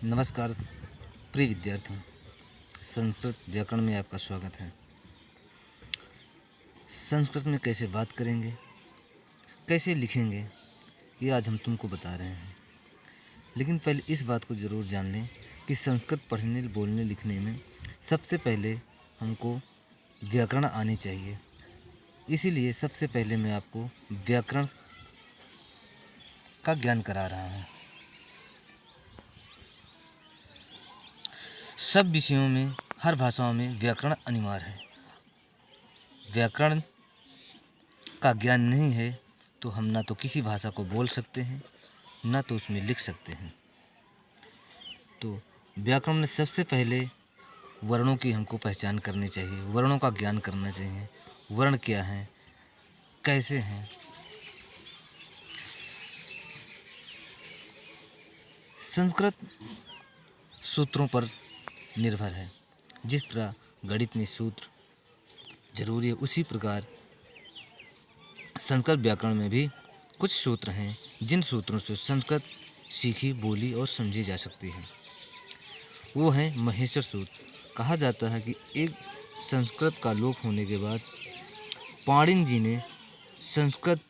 नमस्कार प्रिय विद्यार्थियों, संस्कृत व्याकरण में आपका स्वागत है। संस्कृत में कैसे बात करेंगे, कैसे लिखेंगे, ये आज हम तुमको बता रहे हैं। लेकिन पहले इस बात को ज़रूर जान लें कि संस्कृत पढ़ने, बोलने, लिखने में सबसे पहले हमको व्याकरण आनी चाहिए। इसीलिए सबसे पहले मैं आपको व्याकरण का ज्ञान करा रहा हूँ। सब विषयों में, हर भाषाओं में व्याकरण अनिवार्य है। व्याकरण का ज्ञान नहीं है तो हम ना तो किसी भाषा को बोल सकते हैं, ना तो उसमें लिख सकते हैं। तो व्याकरण में सबसे पहले वर्णों की हमको पहचान करनी चाहिए, वर्णों का ज्ञान करना चाहिए। वर्ण क्या हैं, कैसे हैं। संस्कृत सूत्रों पर निर्भर है। जिस तरह गणित में सूत्र जरूरी है, उसी प्रकार संस्कृत व्याकरण में भी कुछ सूत्र हैं जिन सूत्रों से संस्कृत सीखी, बोली और समझी जा सकती है। वो है महेश्वर सूत्र। कहा जाता है कि एक संस्कृत का लोप होने के बाद पाणिनि जी ने संस्कृत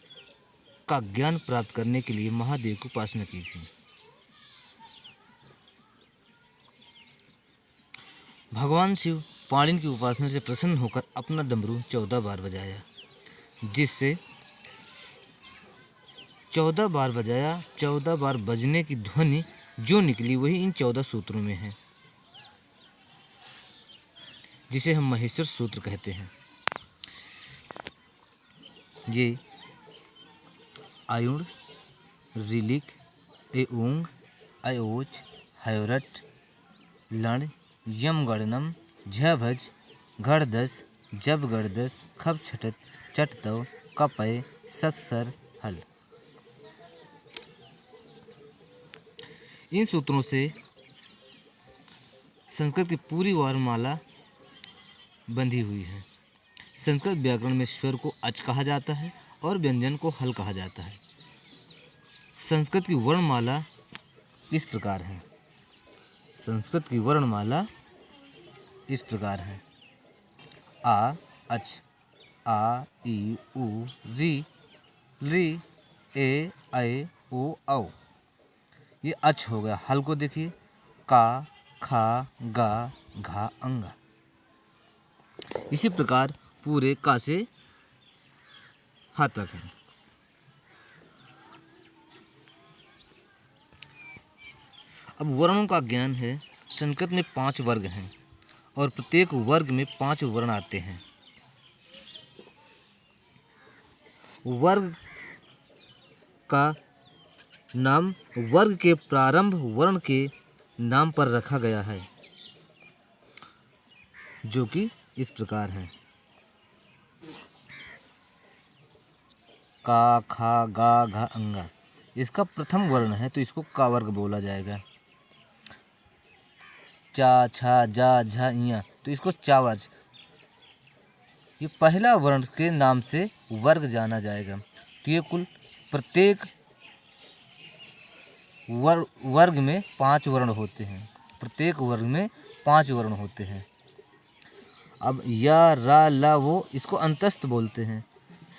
का ज्ञान प्राप्त करने के लिए महादेव की उपासना की थी। भगवान शिव पाणिनि की उपासना से प्रसन्न होकर अपना डमरू 14 बार बजाया, जिससे 14 बार बजाया, 14 बार बजने की ध्वनि जो निकली वही इन 14 सूत्रों में है, जिसे हम महेश्वर सूत्र कहते हैं। ये आयुण, ऋलिक, एऊंग, अयोच, हयोरट, लण, यमगणनम, झभज, घड़दस, जबगड़दस, खप छटत, चटतव, कपय, सत्सर, हल। इन सूत्रों से संस्कृत की पूरी वर्णमाला बंधी हुई है। संस्कृत व्याकरण में स्वर को अच कहा जाता है और व्यंजन को हल कहा जाता है। संस्कृत की वर्णमाला इस प्रकार है। संस्कृत की वर्णमाला इस प्रकार है। आ, अच, आ, ई, उ, री, री, ए, ऐ, ओ, औ। ये अच हो गया। हल को देखिए, का, खा, गा, घा, अंगा। इसी प्रकार पूरे का से हा तक है। अब वर्णों का ज्ञान है। संस्कृत में 5 वर्ग हैं और प्रत्येक वर्ग में 5 वर्ण आते हैं। वर्ग का नाम वर्ग के प्रारंभ वर्ण के नाम पर रखा गया है, जो कि इस प्रकार है। का, खा, गा, घा, अंगा। इसका प्रथम वर्ण है तो इसको का वर्ग बोला जाएगा। चा, छा, जा, झा, इया, तो इसको चा वर्ग। ये पहला वर्ण के नाम से वर्ग जाना जाएगा। तो ये कुल प्रत्येक वर्ग में 5 वर्ण होते हैं। प्रत्येक वर्ग में 5 वर्ण होते हैं। अब या, रा, ला, वो इसको अंतस्थ बोलते हैं।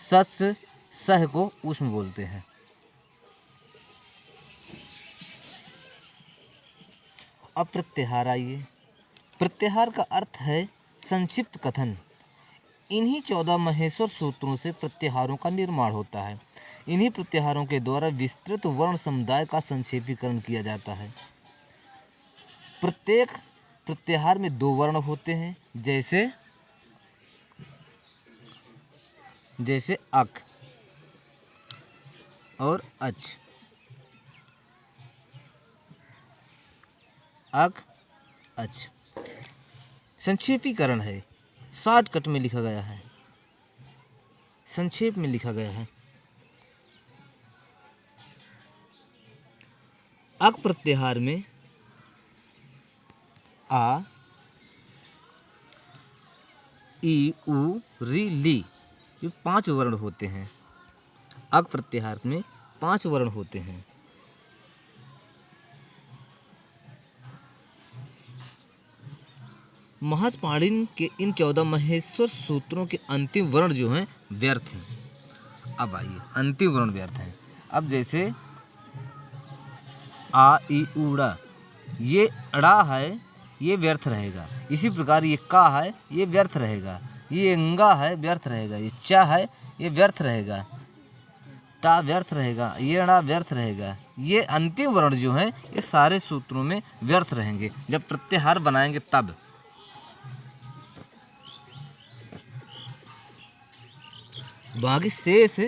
सस, सह को उष्म बोलते हैं। अब प्रत्याहार आइए। प्रत्याहार का अर्थ है संक्षिप्त कथन। इन्हीं 14 महेश्वर सूत्रों से प्रत्याहारों का निर्माण होता है। इन्हीं प्रत्याहारों के द्वारा विस्तृत वर्ण समुदाय का संक्षेपीकरण किया जाता है। प्रत्येक प्रत्याहार में 2 वर्ण होते हैं, जैसे अक और अच। अक, अच। संक्षेपीकरण है, शॉर्टकट में लिखा गया है, संक्षेप में लिखा गया है। अक प्रत्याहार में आ, ई, उ, री, ली ये 5 वर्ण होते हैं। अक प्रत्याहार में 5 वर्ण होते हैं। महज पाणिनि के इन 14 महेश्वर सूत्रों के अंतिम वर्ण जो हैं व्यर्थ हैं। अब आइए अंतिम वर्ण व्यर्थ हैं। अब जैसे आ ई ऊड़ा, ये अड़ा है, ये व्यर्थ रहेगा। इसी प्रकार ये का है, ये व्यर्थ रहेगा। ये अंगा है, व्यर्थ रहेगा। ये चा है, ये व्यर्थ रहेगा। टा व्यर्थ रहेगा। ये अड़ा व्यर्थ रहेगा। ये अंतिम वर्ण जो हैं ये सारे सूत्रों में व्यर्थ रहेंगे जब प्रत्याहार बनाएंगे तब। बाकी शेष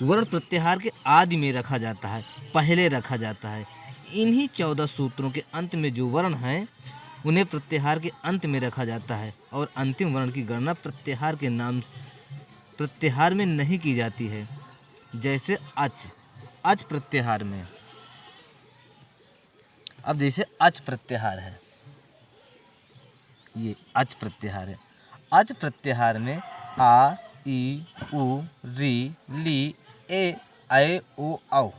वर्ण प्रत्याहार के आदि में रखा जाता है, पहले रखा जाता है। इन्हीं 14 सूत्रों के अंत में जो वर्ण हैं उन्हें प्रत्याहार के अंत में रखा जाता है और अंतिम वर्ण की गणना प्रत्याहार के नाम प्रत्याहार में नहीं की जाती है। जैसे अच, अच प्रत्याहार में। अब जैसे अच प्रत्याहार है, ये अच प्रत्याहार है। अच प्रत्याहार में आ ई उ री ली ए ऐ ओ औ,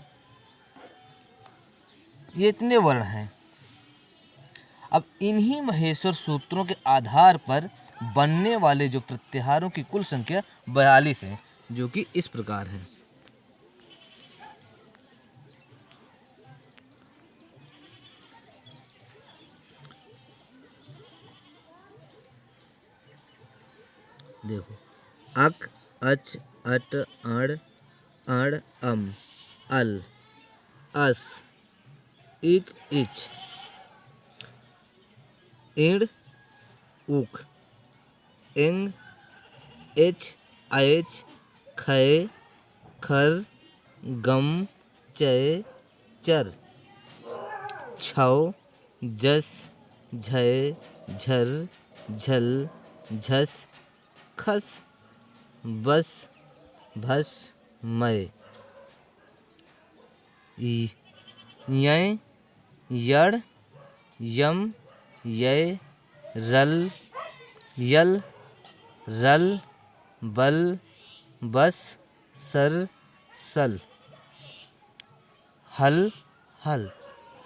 ये इतने वर्ण हैं। अब इन्हीं महेश्वर सूत्रों के आधार पर बनने वाले जो प्रत्याहारों की कुल संख्या 42 है, जो कि इस प्रकार है। देखो, अक, अच, अट, अण, अण, अम, अल, अस, इक, इच, इण, उक, इंग, एच, ऐच, खे, खर, गम, चय, चर, छौ, जस, झय, झर, झल, झस, खस, बस, भस, मय, यय, यड़, यम, य, रल, यल, रल, बल, बस, सर, सल, हल, हल,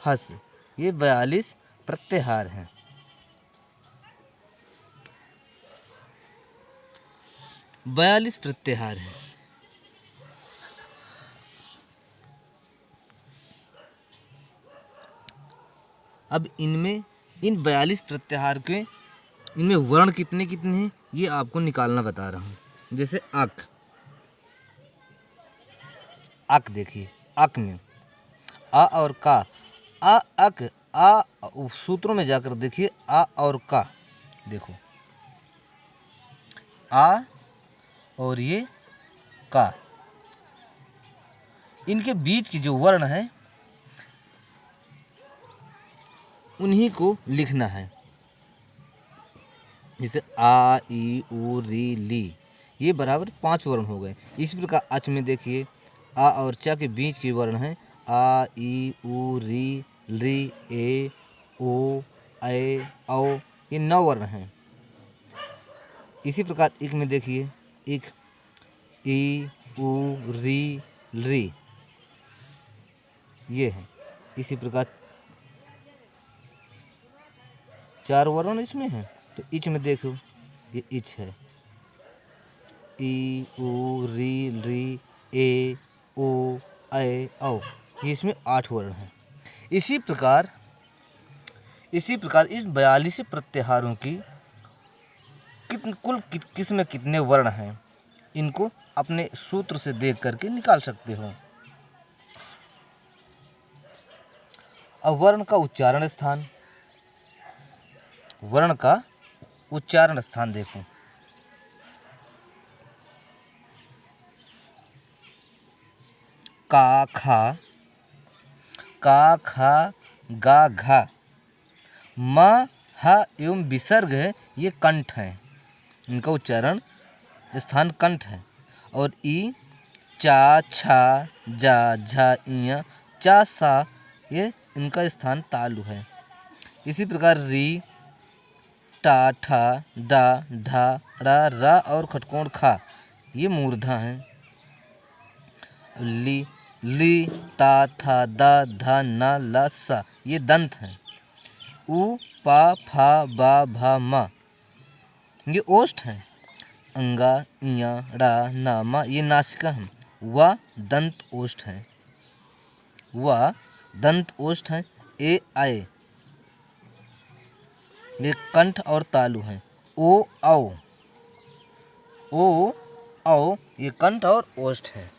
हस। ये 42 प्रत्याहार हैं। बयालीस प्रत्याहार हैं। अब इनमें इन 42 प्रत्याहार के इनमें वर्ण कितने कितने हैं ये आपको निकालना बता रहा हूँ। जैसे अक, अक देखिए, अक में आ और का, आ अक, आ सूत्रों में जाकर देखिए आ और का, देखो आ और ये का, इनके बीच की जो वर्ण है उन्हीं को लिखना है। जैसे आ ई उ री ली, ये बराबर 5 वर्ण हो गए। इसी प्रकार अच में देखिए आ और चा के बीच की वर्ण है आ ई उ री ए ओ ऐ औ, ये 9 वर्ण हैं। इसी प्रकार इक में देखिए इक, ई उ री, ये है। इसी प्रकार 4 वर्ण इसमें है। तो इच में देखो ये इच है, ई उ री ए ओ ऐ औ, ये इसमें 8 वर्ण हैं। इसी प्रकार इस 42 प्रत्याहारों की कुल किस में कितने वर्ण हैं इनको अपने सूत्र से देख करके निकाल सकते हो। अब वर्ण का उच्चारण स्थान, वर्ण का उच्चारण स्थान देखो। का खा गा घा, म ह एवं विसर्ग है ये कंठ है, इनका उच्चारण स्थान कंठ है। और ई, चा, छा, जा, झा, इया, चा, सा, ये इनका स्थान तालु है। इसी प्रकार री, टा, ठा, डा, ढा, ड़ा, रा और खटकोण खा, ये मूर्धा हैं। ली, ता, था, दा, धा, ना, ला, सा, ये दंत हैं। उ पा फा बा भा मा ये ओष्ठ हैं। अंगा इया ड़ा ना मा ये नासिका हैं। वा दंत ओष्ठ हैं। वा दंत ओष्ठ हैं। ए आए ये कंठ और तालु हैं। ओ औ ये कंठ और ओष्ठ है।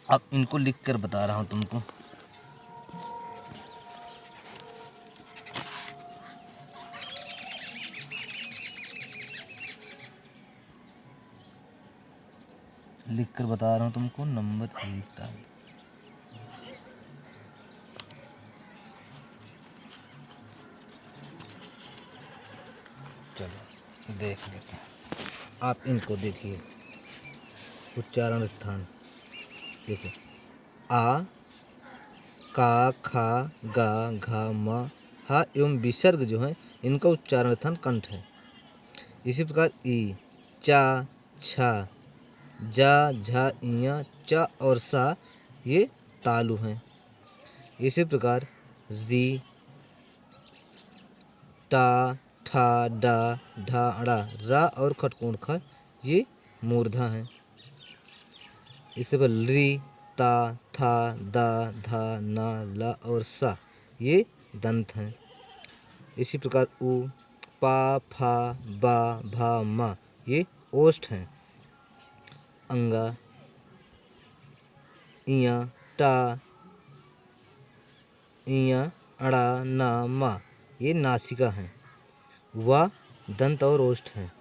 अब इनको लिख कर बता रहा हूं तुमको। लिख कर बता रहा हूं तुमको। नंबर 1 ताल। चलो देख लेते हैं। आप इनको देखिए। उच्चारण स्थान देखो। आ का खा गा घा मा हा एवं विसर्ग जो है इनका उच्चारण स्थान कंठ है। इसी प्रकार ई चा छा जा झा इया चा और सा ये तालु हैं। इसी प्रकार री टा ठा डा ढा ड़ा रा और खटकोण ख ये मूर्धा हैं। इसी पर री ता था दा धा ना ला और सा ये दंत हैं। इसी प्रकार उ पा फा बा भा मा ये ओष्ठ हैं। अंगा इया टा इया अड़ा ना मा ये नासिका हैं। वा दंत और ओष्ठ हैं।